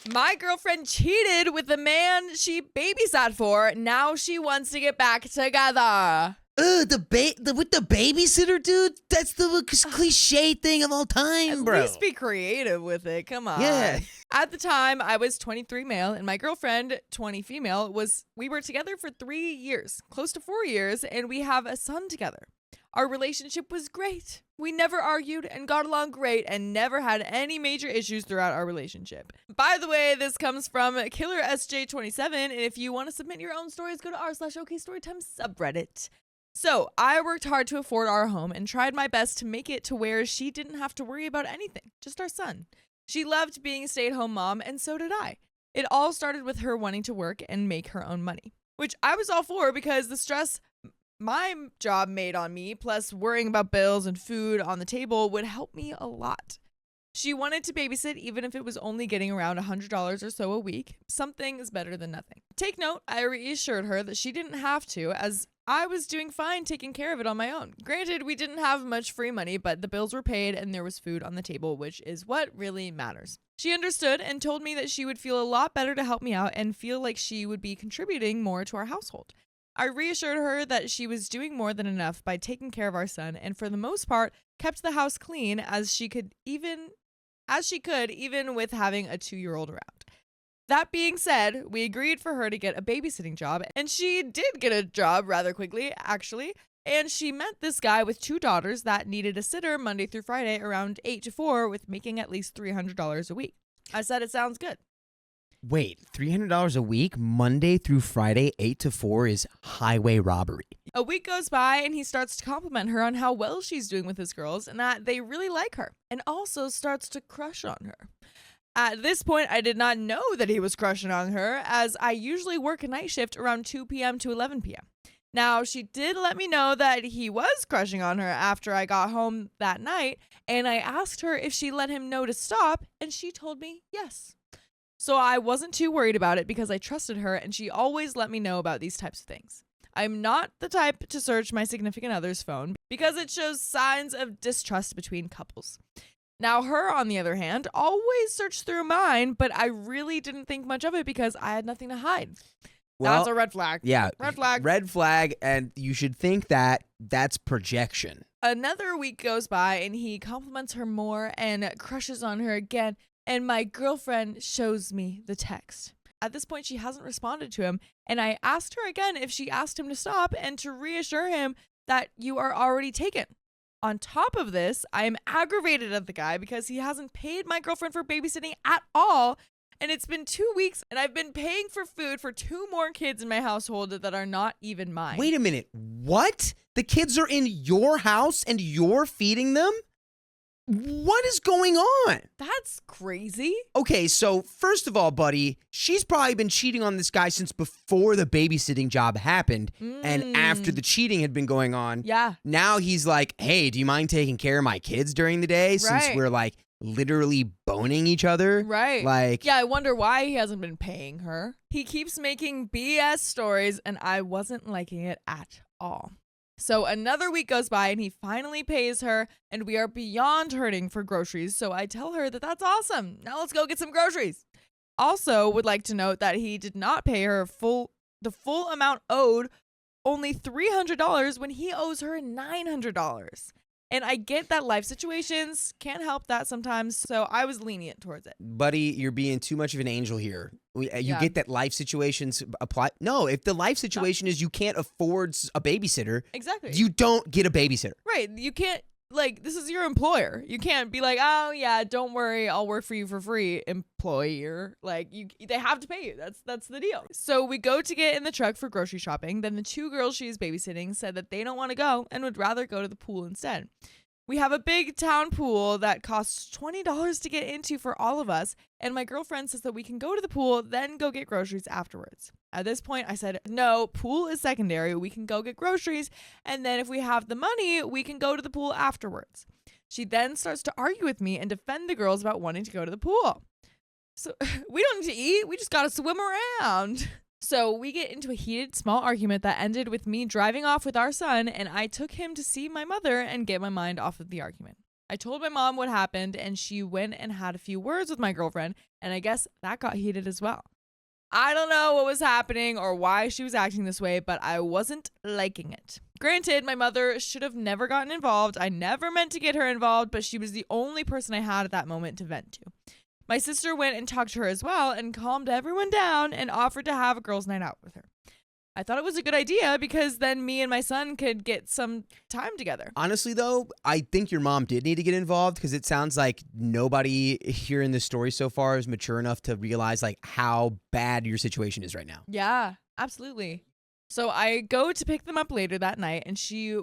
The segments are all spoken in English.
My girlfriend cheated with the man she babysat for. Now she wants to get back together. With the babysitter, dude? That's the cliche thing of all time, bro. At least be creative with it. Come on. Yeah. At the time, I was 23 male and my girlfriend, 20 female, we were together for 3 years, close to 4 years, and we have a son together. Our relationship was great. We never argued and got along great and never had any major issues throughout our relationship. By the way, this comes from Killer SJ27, and if you want to submit your own stories, go to r/OK Storytime subreddit. So, I worked hard to afford our home and tried my best to make it to where she didn't have to worry about anything, just our son. She loved being a stay-at-home mom, and so did I. It all started with her wanting to work and make her own money, which I was all for because the stress my job made on me, plus worrying about bills and food on the table, would help me a lot. She wanted to babysit even if it was only getting around $100 or so a week. Something is better than nothing. Take note, I reassured her that she didn't have to, as I was doing fine taking care of it on my own. Granted, we didn't have much free money, but the bills were paid and there was food on the table, which is what really matters. She understood and told me that she would feel a lot better to help me out and feel like she would be contributing more to our household. I reassured her that she was doing more than enough by taking care of our son and for the most part kept the house clean as she could even with having a 2-year-old around. That being said, we agreed for her to get a babysitting job, and she did get a job rather quickly, actually, and she met this guy with 2 daughters that needed a sitter Monday through Friday around 8 to 4 with making at least $300 a week. I said it sounds good. Wait, $300 a week, Monday through Friday, 8 to 4 is highway robbery. A week goes by and he starts to compliment her on how well she's doing with his girls and that they really like her, and also starts to crush on her. At this point, I did not know that he was crushing on her, as I usually work a night shift around 2 p.m. to 11 p.m. Now, she did let me know that he was crushing on her after I got home that night, and I asked her if she let him know to stop, and she told me yes. So I wasn't too worried about it because I trusted her and she always let me know about these types of things. I'm not the type to search my significant other's phone because it shows signs of distrust between couples. Now, her, on the other hand, always searched through mine, but I really didn't think much of it because I had nothing to hide. Well, that's a red flag. Yeah. Red flag. Red flag, and you should think that that's projection. Another week goes by and he compliments her more and crushes on her again. And my girlfriend shows me the text. At this point, she hasn't responded to him. And I asked her again if she asked him to stop and to reassure him that you are already taken. On top of this, I am aggravated at the guy because he hasn't paid my girlfriend for babysitting at all. And it's been 2 weeks and I've been paying for food for 2 more kids in my household that are not even mine. Wait a minute. What? The kids are in your house and you're feeding them? What is going on? That's crazy. Okay, so first of all, buddy, she's probably been cheating on this guy since before the babysitting job happened. And after the cheating had been going on, yeah. Now he's like, hey, do you mind taking care of my kids during the day since we're like literally boning each other? Right. Like, yeah, I wonder why he hasn't been paying her. He keeps making BS stories and I wasn't liking it at all. So another week goes by and he finally pays her and we are beyond hurting for groceries. So I tell her that that's awesome. Now let's go get some groceries. Also would like to note that he did not pay her the full amount owed, only $300 when he owes her $900. And I get that life situations can't help that sometimes, so I was lenient towards it. Buddy, you're being too much of an angel here. You get that life situations apply. No, if the life situation is you can't afford a babysitter, exactly, you don't get a babysitter. Right. You can't, like, this is your employer. You can't be like, oh, yeah, don't worry, I'll work for you for free, employer. Like, they have to pay you. That's the deal. So we go to get in the truck for grocery shopping. Then the 2 girls she's babysitting said that they don't want to go and would rather go to the pool instead. We have a big town pool that costs $20 to get into for all of us, and my girlfriend says that we can go to the pool, then go get groceries afterwards. At this point, I said, no, pool is secondary. We can go get groceries, and then if we have the money, we can go to the pool afterwards. She then starts to argue with me and defend the girls about wanting to go to the pool. So we don't need to eat. We just got to swim around. So we get into a heated small argument that ended with me driving off with our son, and I took him to see my mother and get my mind off of the argument. I told my mom what happened, and she went and had a few words with my girlfriend, and I guess that got heated as well. I don't know what was happening or why she was acting this way, but I wasn't liking it. Granted, my mother should have never gotten involved. I never meant to get her involved, but she was the only person I had at that moment to vent to. My sister went and talked to her as well and calmed everyone down and offered to have a girls' night out with her. I thought it was a good idea because then me and my son could get some time together. Honestly, though, I think your mom did need to get involved because it sounds like nobody here in this story so far is mature enough to realize like how bad your situation is right now. Yeah, absolutely. So I go to pick them up later that night, and she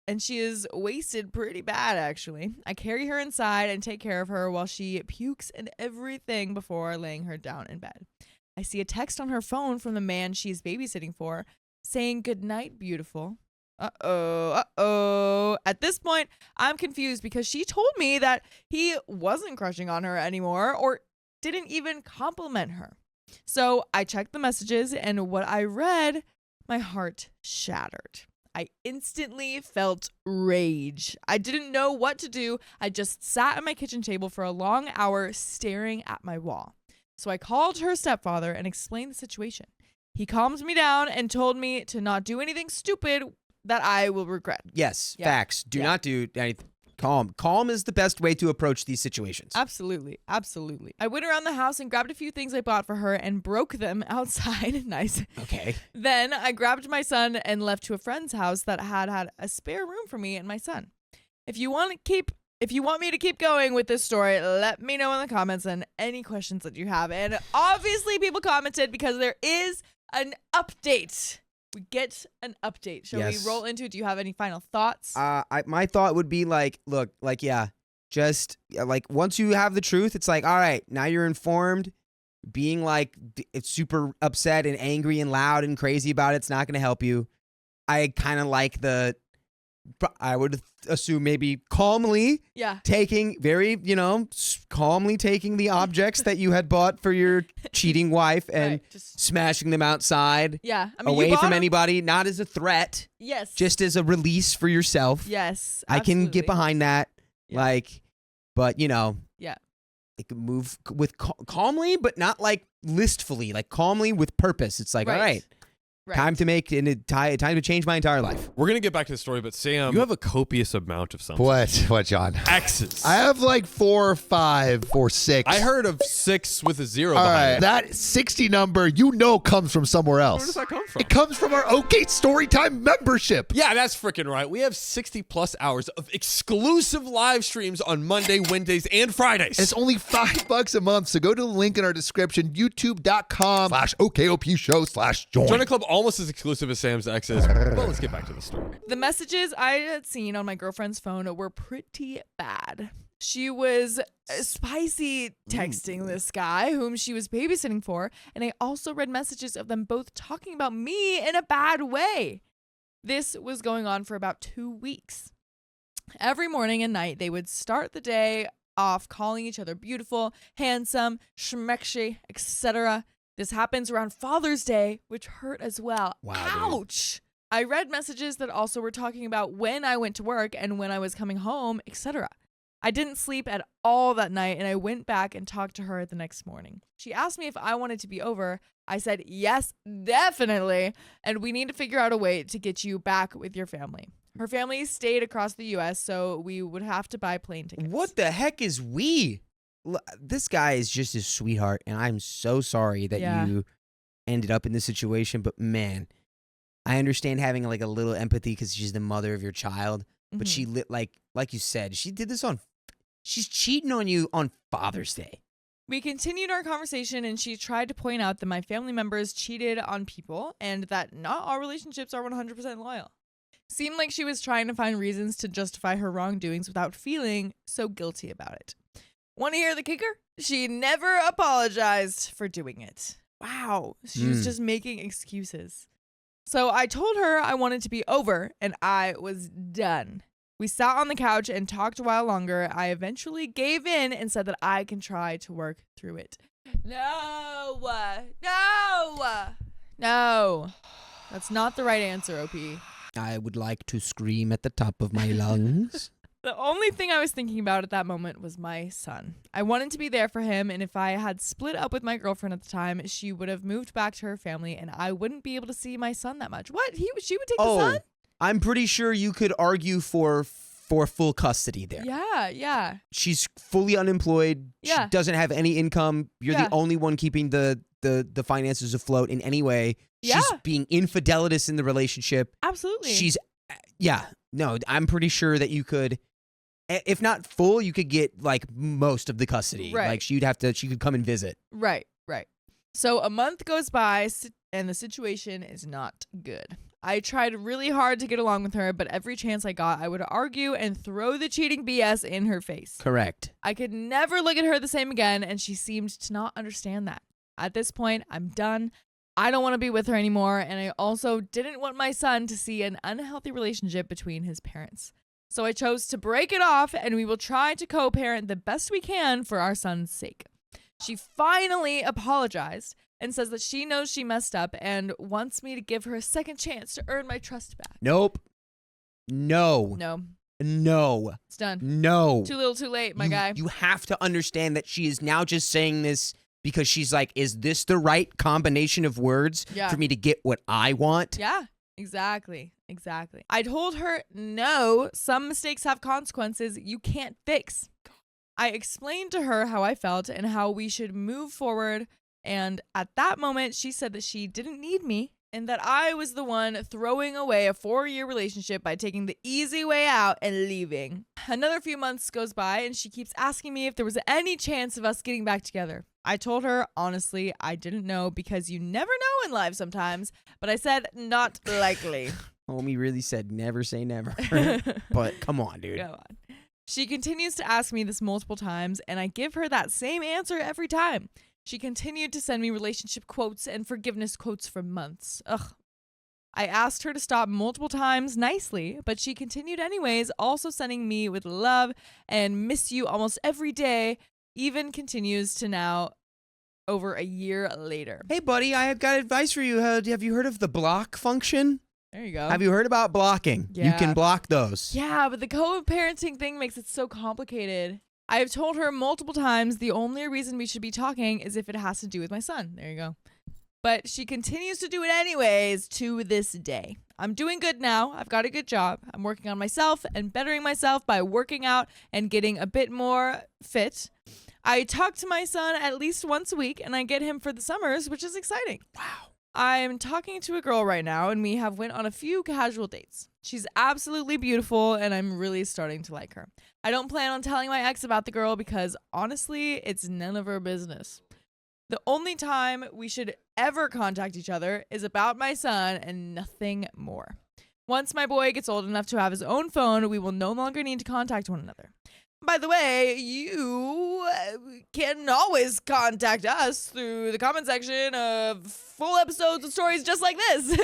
is wasted pretty bad, actually. I carry her inside and take care of her while she pukes and everything before laying her down in bed. I see a text on her phone from the man she's babysitting for saying, "Good night, beautiful." Uh-oh. At this point, I'm confused because she told me that he wasn't crushing on her anymore or didn't even compliment her. So I checked the messages, and what I read, my heart shattered. I instantly felt rage. I didn't know what to do. I just sat at my kitchen table for a long hour staring at my wall. So I called her stepfather and explained the situation. He calmed me down and told me to not do anything stupid that I will regret. Yes, facts. Do not do anything. Calm. Calm is the best way to approach these situations. Absolutely. Absolutely. I went around the house and grabbed a few things I bought for her and broke them outside. Nice. Okay. Then I grabbed my son and left to a friend's house that had a spare room for me and my son. If you want me to keep going with this story, let me know in the comments and any questions that you have. And obviously people commented because there is an update. We get an update. Shall we roll into it? Do you have any final thoughts? My thought would be like, look, like, just like once you have the truth, it's like, all right, now you're informed. Being like it's super upset and angry and loud and crazy about it's not going to help you. I kind of like I would assume maybe calmly taking calmly taking the objects that you had bought for your cheating wife and just smashing them outside. Yeah. I mean, away from anybody, not as a threat. Yes. Just as a release for yourself. Yes. Absolutely. I can get behind that. Yeah. But it can move with calmly, but not like listfully, like calmly with purpose. It's like, all right. Time to change my entire life. We're going to get back to the story, but Sam, you have a copious amount of something. What, John? X's. I have like 4 or 5 or 6. I heard of 6 with a 0 All behind right, it. that 60 number, comes from somewhere else. Where does that come from? It comes from our OK Storytime membership. Yeah, that's freaking right. We have 60 plus hours of exclusive live streams on Monday, Wednesdays, and Fridays. And it's only $5 a month, so go to the link in our description, youtube.com/OKOP show/join. Join a club almost as exclusive as Sam's X is. Well, let's get back to the story. The messages I had seen on my girlfriend's phone were pretty bad. She was spicy texting this guy whom she was babysitting for, and I also read messages of them both talking about me in a bad way. This was going on for about 2 weeks. Every morning and night, they would start the day off calling each other beautiful, handsome, schmexy, etc. This happens around Father's Day, which hurt as well. Wow, ouch! Dude. I read messages that also were talking about when I went to work and when I was coming home, etc. I didn't sleep at all that night, and I went back and talked to her the next morning. She asked me if I wanted to be over. I said, yes, definitely, and we need to figure out a way to get you back with your family. Her family stayed across the U.S., so we would have to buy plane tickets. What the heck is we? This guy is just a sweetheart, and I'm so sorry that you ended up in this situation. But man, I understand having like a little empathy because she's the mother of your child. But she like you said, she did this she's cheating on you on Father's Day. We continued our conversation, and she tried to point out that my family members cheated on people and that not all relationships are 100% loyal. Seemed like she was trying to find reasons to justify her wrongdoings without feeling so guilty about it. Want to hear the kicker? She never apologized for doing it. Wow. She was just making excuses. So I told her I wanted to be over, and I was done. We sat on the couch and talked a while longer. I eventually gave in and said that I can try to work through it. No. That's not the right answer, OP. I would like to scream at the top of my lungs. The only thing I was thinking about at that moment was my son. I wanted to be there for him, and if I had split up with my girlfriend at the time, she would have moved back to her family, and I wouldn't be able to see my son that much. What? She would take the son? I'm pretty sure you could argue for full custody there. Yeah. She's fully unemployed. Yeah. She doesn't have any income. You're the only one keeping the finances afloat in any way. Yeah. She's being infidelitous in the relationship. Absolutely. No, I'm pretty sure that you could, if not full, you could get like most of the custody. Right. Like she could come and visit. Right. So a month goes by and the situation is not good. I tried really hard to get along with her, but every chance I got, I would argue and throw the cheating BS in her face. Correct. I could never look at her the same again, and she seemed to not understand that. At this point, I'm done. I don't want to be with her anymore, and I also didn't want my son to see an unhealthy relationship between his parents. So I chose to break it off, and we will try to co-parent the best we can for our son's sake. She finally apologized and says that she knows she messed up and wants me to give her a second chance to earn my trust back. Nope. No. It's done. No. Too little, too late, my guy. You have to understand that she is now just saying this because she's like, is this the right combination of words for me to get what I want? Yeah, exactly. I told her, no, some mistakes have consequences you can't fix. I explained to her how I felt and how we should move forward. And at that moment, she said that she didn't need me and that I was the one throwing away a 4-year relationship by taking the easy way out and leaving. Another few months goes by and she keeps asking me if there was any chance of us getting back together. I told her, honestly, I didn't know because you never know in life sometimes, but I said not likely. Homie really said never say never. But come on, dude. Come on. She continues to ask me this multiple times, and I give her that same answer every time. She continued to send me relationship quotes and forgiveness quotes for months. Ugh. I asked her to stop multiple times nicely, but she continued anyways, also sending me with love and miss you almost every day, even continues to now over a year later. Hey, buddy, I have got advice for you. Have you heard of the block function? There you go. Have you heard about blocking? Yeah. You can block those. Yeah, but the co-parenting thing makes it so complicated. I have told her multiple times the only reason we should be talking is if it has to do with my son. There you go. But she continues to do it anyways to this day. I'm doing good now. I've got a good job. I'm working on myself and bettering myself by working out and getting a bit more fit. I talk to my son at least once a week and I get him for the summers, which is exciting. Wow. I'm talking to a girl right now and we have went on a few casual dates. She's absolutely beautiful and I'm really starting to like her. I don't plan on telling my ex about the girl because honestly, it's none of her business. The only time we should ever contact each other is about my son and nothing more. Once my boy gets old enough to have his own phone, we will no longer need to contact one another. By the way, you can always contact us through the comment section of full episodes of stories just like this.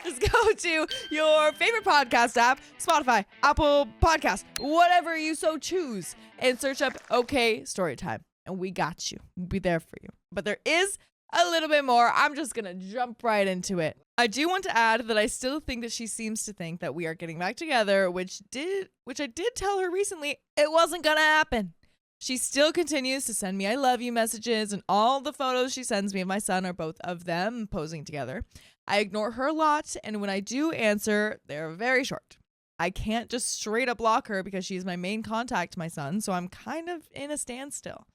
Just go to your favorite podcast app, Spotify, Apple Podcasts, whatever you so choose, and search up OK Storytime. And we got you. We'll be there for you. But there is a little bit more. I'm just going to jump right into it. I do want to add that I still think that she seems to think that we are getting back together, which I did tell her recently it wasn't going to happen. She still continues to send me I love you messages, and all the photos she sends me of my son are both of them posing together. I ignore her a lot, and when I do answer, they're very short. I can't just straight up block her because she's my main contact to my son, so I'm kind of in a standstill.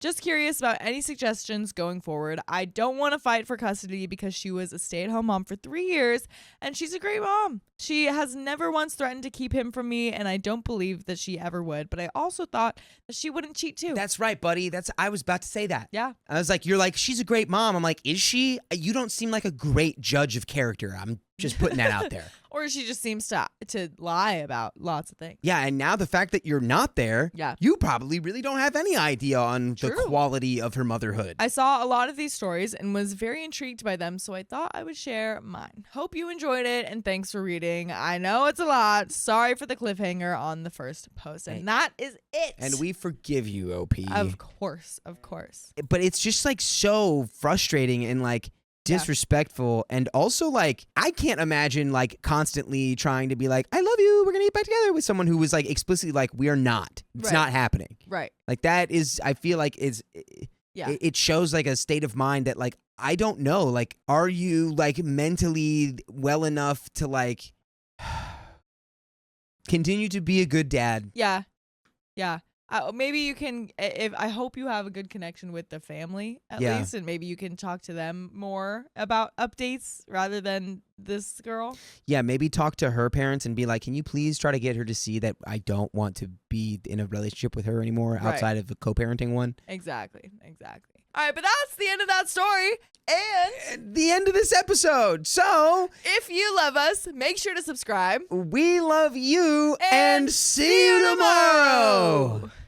Just curious about any suggestions going forward. I don't want to fight for custody because she was a stay-at-home mom for 3 years, and she's a great mom. She has never once threatened to keep him from me, and I don't believe that she ever would. But I also thought that she wouldn't cheat too. That's right, buddy. I was about to say that. Yeah. I was like, you're like, she's a great mom. I'm like, is she? You don't seem like a great judge of character. I'm just putting that out there. Or she just seems to lie about lots of things. Yeah, and now the fact that you're not there, you probably really don't have any idea on the quality of her motherhood. I saw a lot of these stories and was very intrigued by them, so I thought I would share mine. Hope you enjoyed it, and thanks for reading. I know it's a lot. Sorry for the cliffhanger on the first post, and that is it. And we forgive you, OP. Of course. But it's just like so frustrating and like disrespectful. And also, like, I can't imagine, like, constantly trying to be like, I love you, we're going to get back together with someone who was, like, explicitly like, we are not. It's Right. not happening. Right. Like, that is, I feel like Yeah. it shows, like, a state of mind that, like, I don't know. Like, are you, like, mentally well enough to, like, continue to be a good dad? Yeah. Yeah. Maybe you can, I hope you have a good connection with the family at Yeah. least, and maybe you can talk to them more about updates rather than this girl. Yeah, maybe talk to her parents and be like, can you please try to get her to see that I don't want to be in a relationship with her anymore Right. outside of a co-parenting one? Exactly. All right, but that's the end of that story. And The end of this episode. So, if you love us, make sure to subscribe. we love you and And see you tomorrow.